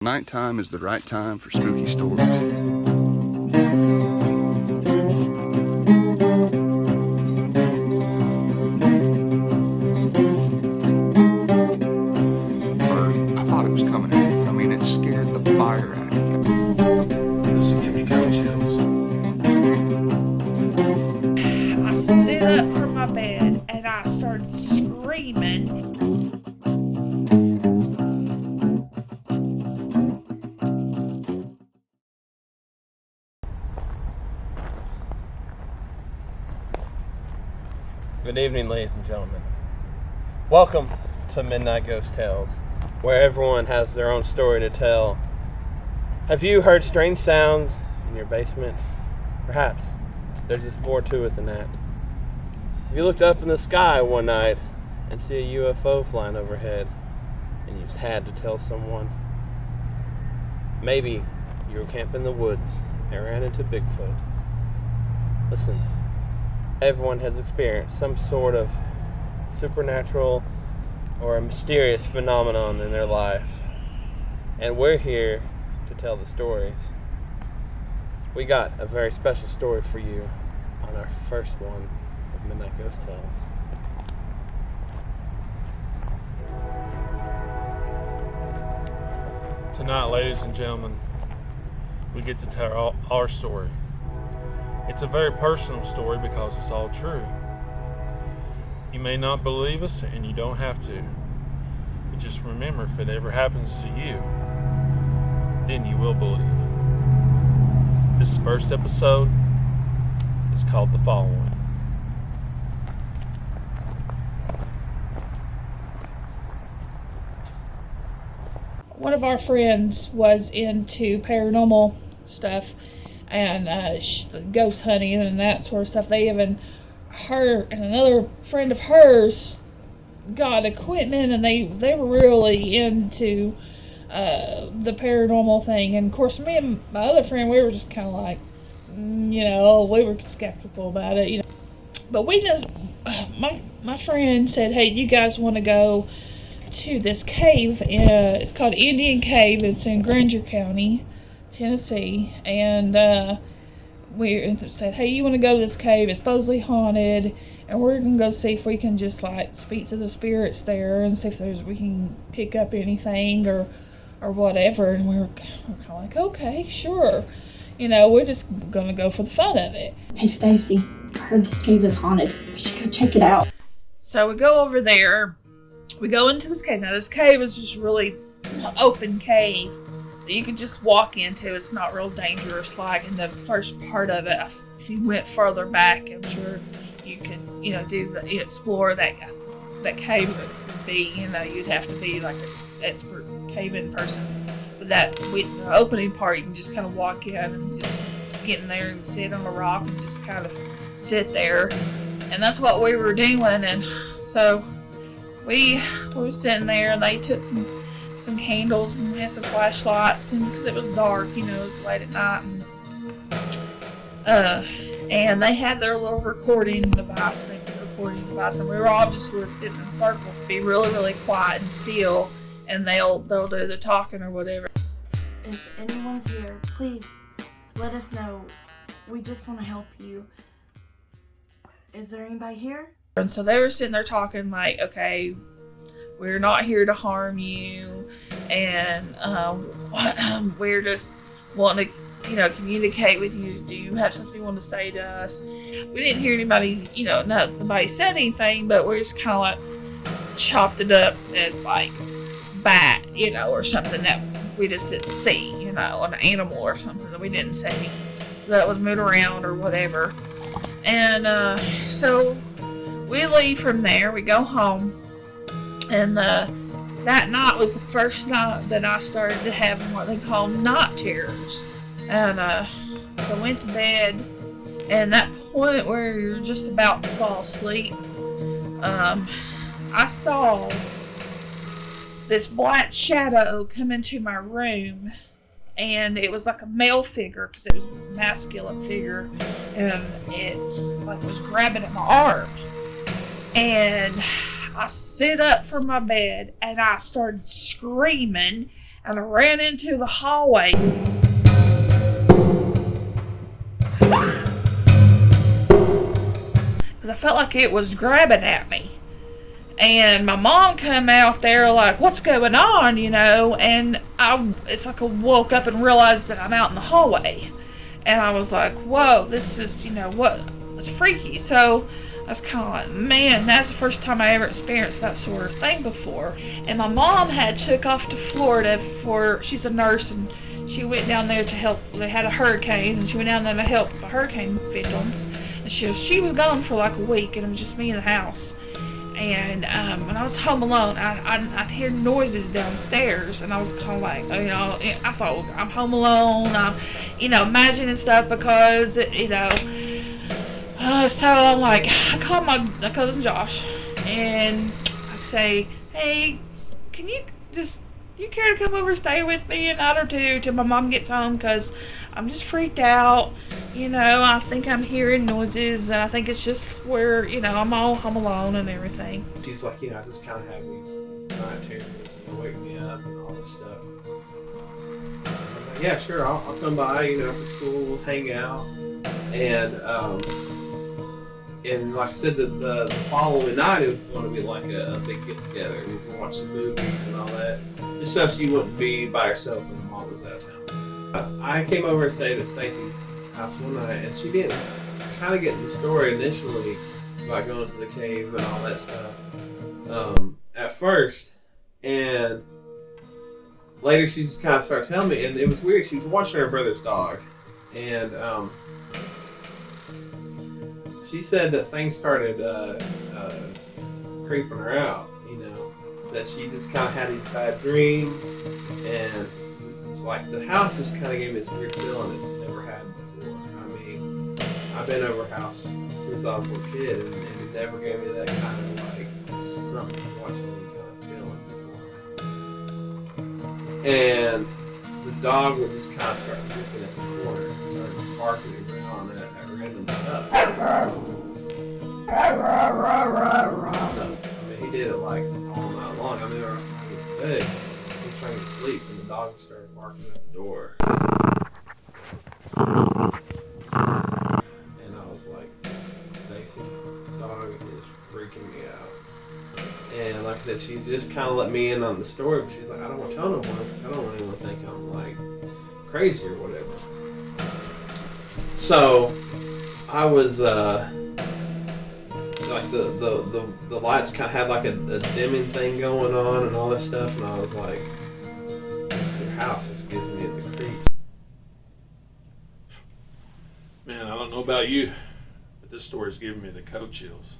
Nighttime is the right time for spooky stories. I thought it was coming in. I mean, it scared the fire out of me. This will give you kind of chills. I sit up from my bed and I started screaming. Good evening, ladies and gentlemen. Welcome to Midnight Ghost Tales, where everyone has their own story to tell. Have you heard strange sounds in your basement? Perhaps there's just more to it than that. Have you looked up in the sky one night and see a UFO flying overhead and you just had to tell someone? Maybe you were camping in the woods and ran into Bigfoot. Listen. Everyone has experienced some sort of supernatural or a mysterious phenomenon in their life, and we're here to tell the stories. We got a very special story for you on our first one of Midnight Ghost Tales. Tonight, ladies and gentlemen, we get to tell our story. It's a very personal story because it's all true. You may not believe us, and you don't have to. But just remember, if it ever happens to you, then you will believe. This first episode is called The Following. One of our friends was into paranormal stuff and ghost hunting and that sort of stuff. Her and another friend of hers got equipment, and they were really into the paranormal thing. And of course, me and my other friend, we were just kind of like, we were skeptical about it, But we just, my friend said, "Hey, you guys want to go to this cave? It's called Indian Cave. It's in Granger County, Tennessee." And we said, "Hey, you want to go to this cave? It's supposedly haunted, and we're gonna go see if we can just like speak to the spirits there and see if we can pick up anything or whatever." And we were kind of like, "Okay, sure." We're just gonna go for the fun of it. "Hey, Stacy, I heard this cave is haunted. We should go check it out." So we go over there. We go into this cave. Now, this cave is just really open cave that you can just walk into. It's not real dangerous like in the first part of it. If you went further back, I'm sure you could, explore that cave would be, you'd have to be like an expert cave-in person. But the opening part, you can just kind of walk in and just get in there and sit on a rock and just kind of sit there. And that's what we were doing. And so we were sitting there, and they took some candles and had some flashlights, and because it was dark, it was late at night, and they had their little recording device, and we were all just sort of sitting in a circle, be really, really quiet and still, and they'll do the talking or whatever. If anyone's here, please let us know. We just want to help you. Is there anybody here? And so they were sitting there talking like, "Okay, we're not here to harm you, and we're just wanting to, communicate with you. Do you have something you want to say to us?" We didn't hear anybody, nobody said anything, but we just kind of like chopped it up as like bat, or something that we just didn't see, an animal or something that we didn't see that was moving around or whatever. And so we leave from there. We go home. And that night was the first night that I started to have what they call night terrors. And so I went to bed, and that point where you're just about to fall asleep, I saw this black shadow come into my room, and it was like a male figure because it was a masculine figure, and it was grabbing at my arm. And I sit up from my bed and I started screaming, and I ran into the hallway. Because I felt like it was grabbing at me. And my mom come out there like, what's going on, you know? And it's like I woke up and realized that I'm out in the hallway. And I was like, whoa, this is, you know, what? It's freaky. So I was kind of like, man, that's the first time I ever experienced that sort of thing before. And my mom had took off to Florida she's a nurse, and she went down there to help. They had a hurricane, and she went down there to help the hurricane victims. And she was gone for like a week, and it was just me in the house. And when I was home alone, I'd hear noises downstairs, and I was kind of like, you know, I thought, well, I'm home alone, I'm, you know, imagining stuff because, you know, so I'm like, I call my cousin Josh, and I say, hey, can you care to come over and stay with me a night or two till my mom gets home, because I'm just freaked out. You know, I think I'm hearing noises, and I think it's just where, you know, I'm all home alone and everything. She's like, you know, I just kind of have these night terrors, and you wake me up and all this stuff. I'm like, yeah, sure, I'll come by, you know, after school, we'll hang out. And like I said, the following night it was going to be like a big get together. We was going to watch some movies and all that. Just so she wouldn't be by herself when Mom was out of town. I came over and stayed at Stacy's house one night, and she didn't kind of get the story initially about going to the cave and all that stuff at first, and later she just kind of started telling me, and it was weird. She was watching her brother's dog, and she said that things started creeping her out, you know, that she just kind of had these bad dreams, and it's like the house just kind of gave me this weird feeling it's never had before. I mean, I've been over a house since I was a little kid, and it never gave me that kind of like something watching me kind of feeling before. And the dog would just kind of start looking at the corner, started barking around at random stuff. I mean, he did it like all night long. I mean, I was trying to go to bed, I was trying to sleep, and the dog started barking at the door. And I was like, Stacy, this dog is freaking me out. And like I said, she just kind of let me in on the story, but she's like, I don't want to tell no one because I don't want anyone to think I'm like crazy or whatever. So I was like the lights kind of had like a dimming thing going on and all this stuff, and I was like, your house just gives me the creeps. Man, I don't know about you, but this story's giving me the cold chills.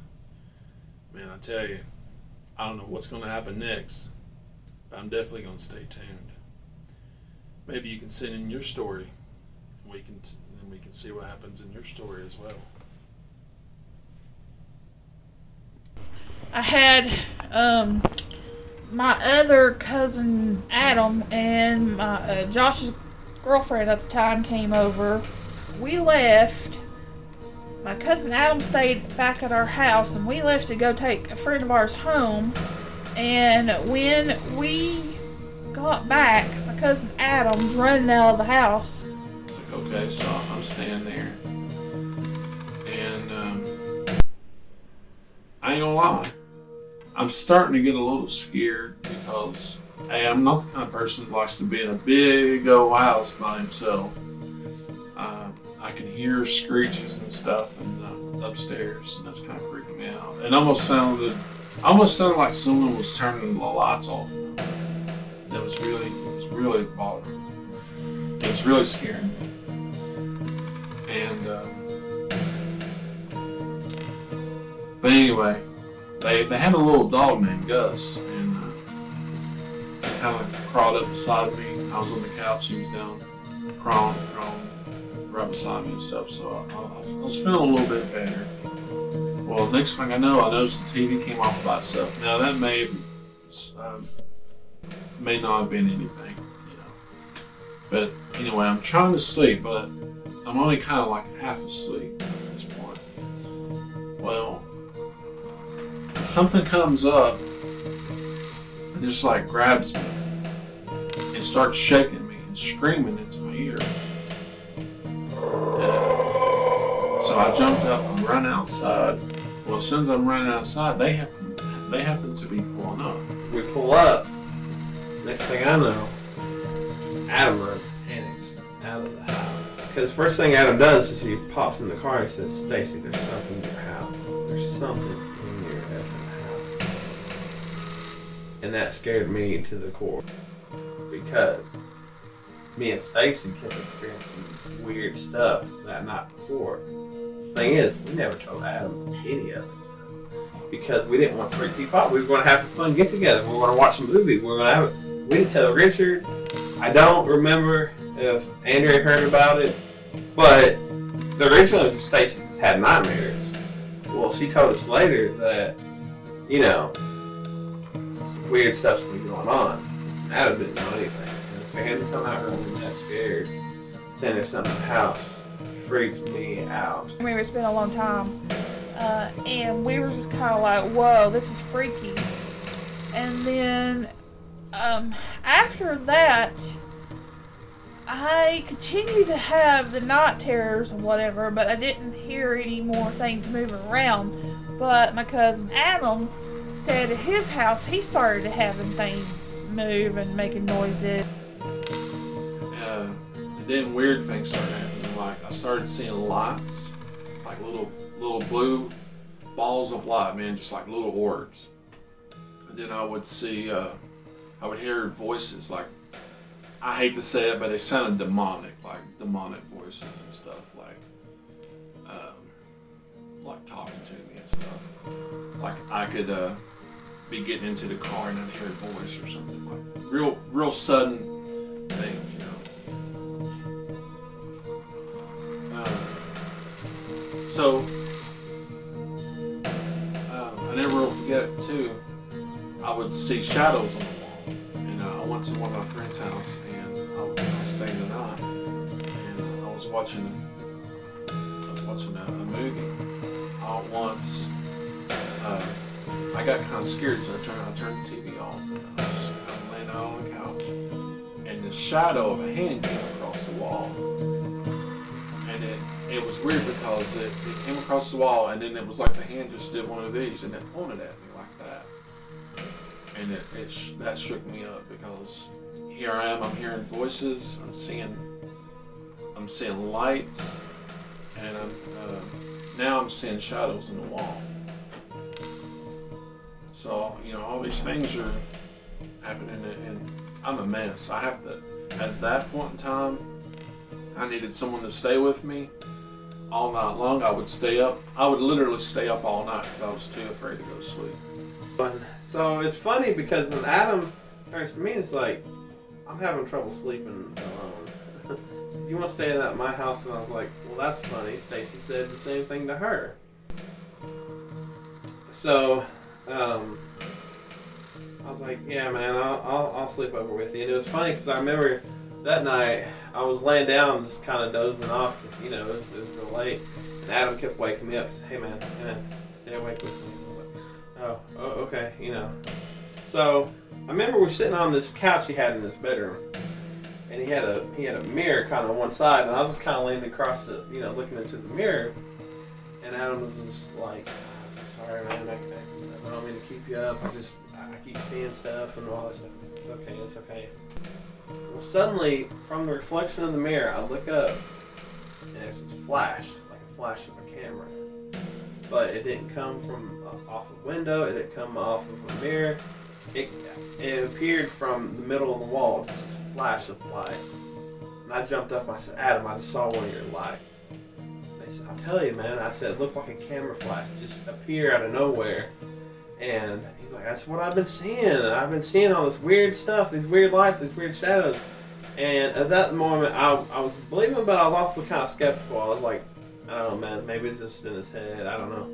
Man, I tell you, I don't know what's going to happen next, but I'm definitely going to stay tuned. Maybe you can send in your story, and we can see what happens in your story as well. I had my other cousin Adam and my Josh's girlfriend at the time came over. We left. My cousin Adam stayed back at our house, and we left to go take a friend of ours home. And when we got back, my cousin Adam's running out of the house. It's like, okay, so I'm staying there, and I ain't gonna lie, I'm starting to get a little scared because, hey, I'm not the kind of person that likes to be in a big old house by himself. I can hear screeches and stuff upstairs, and that's kind of freaking me out. It almost sounded like someone was turning the lights off. It was really bothering me. It was really scaring me. And but anyway, they had a little dog named Gus, and he kind of crawled up beside me. I was on the couch, he was down, crawling right beside me and stuff. So I was feeling a little bit better. Well, next thing I know, I noticed the TV came off by itself. Now that may not have been anything, you know. But anyway, I'm trying to sleep, but I'm only kind of like half asleep at this point. Well, something comes up and just like grabs me, it starts shaking me and screaming into my ear. So I jumped up and run outside. Well, as soon as I'm running outside, they happen to be pulling up. We pull up. Next thing I know, Adam runs panicked out of the house. Because first thing Adam does is he pops in the car and he says, "Stacy, there's something in your house. There's something in your effing house." And that scared me to the core. Because me and Stacy kept experiencing weird stuff that night before. Thing is, we never told Adam any of it. Because we didn't want to freak people out. We were going to have a fun get together. We were going to watch a movie. We were going to have it. We didn't tell Richard. I don't remember if Andrea heard about it, but the original was Stacy just had nightmares. Well, she told us later that, you know, some weird stuff's been going on. Adam didn't know anything. And for him to come out running that scared, saying there's something in the house, freaked me out. I remember it's been a long time. And we were just kind of like, whoa, this is freaky. And then after that, I continued to have the night terrors or whatever, but I didn't hear any more things moving around. But my cousin Adam said at his house he started having things move and making noises. And then weird things started happening. Like I started seeing lights, like little blue balls of light, man, just like little orbs. And then I would see, I would hear voices, like, I hate to say it, but they sounded demonic, like demonic voices and stuff, like talking to me and stuff. Like I could be getting into the car and I'd hear a voice or something, like real sudden things, you know. So I never will forget too, I would see shadows on the wall. And I went to one of my friend's house and I was staying the night and I was watching a movie. All at once, I got kind of scared, so I turned the TV off and I was kind of laying out on the couch. And the shadow of a hand came across the wall. And it was weird because it came across the wall and then it was like the hand just did one of these and it pointed at me like that. And that shook me up because here I am, I'm hearing voices, I'm seeing lights, and now I'm seeing shadows in the wall. So, you know, all these things are happening and I'm a mess. I have to, at that point in time, I needed someone to stay with me all night long. I would literally stay up all night because I was too afraid to go to sleep. So it's funny because when Adam turns to me, it's like, I'm having trouble sleeping alone. You want to stay at my house? And I was like, well, that's funny. Stacy said the same thing to her. So I was like, yeah, man, I'll sleep over with you. And it was funny because I remember that night I was laying down just kind of dozing off because, you know, it was real late. And Adam kept waking me up and said, hey, man, stay awake with me. Oh, okay, you know. So I remember we're sitting on this couch he had in his bedroom, and he had a mirror kind of on one side, and I was just kind of leaning across it, you know, looking into the mirror. And Adam was just like, "Sorry, man, I don't mean to keep you up. I keep seeing stuff and all that stuff. It's okay." Well, suddenly, from the reflection of the mirror, I look up, and there's this flash, like a flash of a camera. But it didn't come from off a window, it didn't come off of a mirror. It appeared from the middle of the wall, just a flash of light. And I jumped up and I said, Adam, I just saw one of your lights. And they said, I'll tell you, man. I said, it looked like a camera flash, just appear out of nowhere. And he's like, that's what I've been seeing. And I've been seeing all this weird stuff, these weird lights, these weird shadows. And at that moment, I was believing, but I was also kind of skeptical. I was like, I don't know, man, maybe it's just in his head, I don't know.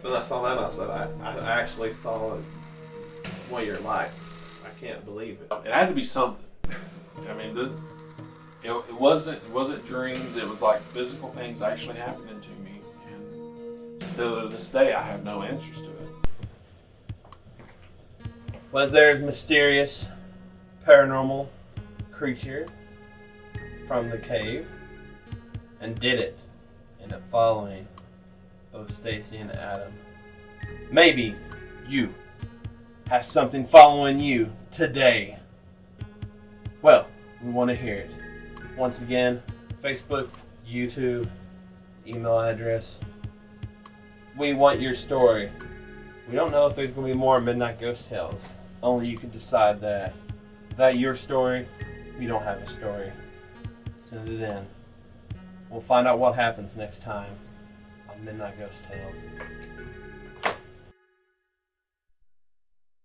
But when I saw that, I said, I actually saw one of your lights. I can't believe it. It had to be something. I mean, it wasn't dreams, it was like physical things actually happening to me. And still to this day, I have no answers to it. Was there mysterious, paranormal creature from the cave and did it in the following of Stacy and Adam. Maybe you have something following you today. Well, we want to hear it. Once again, Facebook, YouTube, email address. We want your story. We don't know if there's going to be more Midnight Ghost Tales. Only you can decide that. Without your story, you don't have a story. Send it in. We'll find out what happens next time on Midnight Ghost Tales.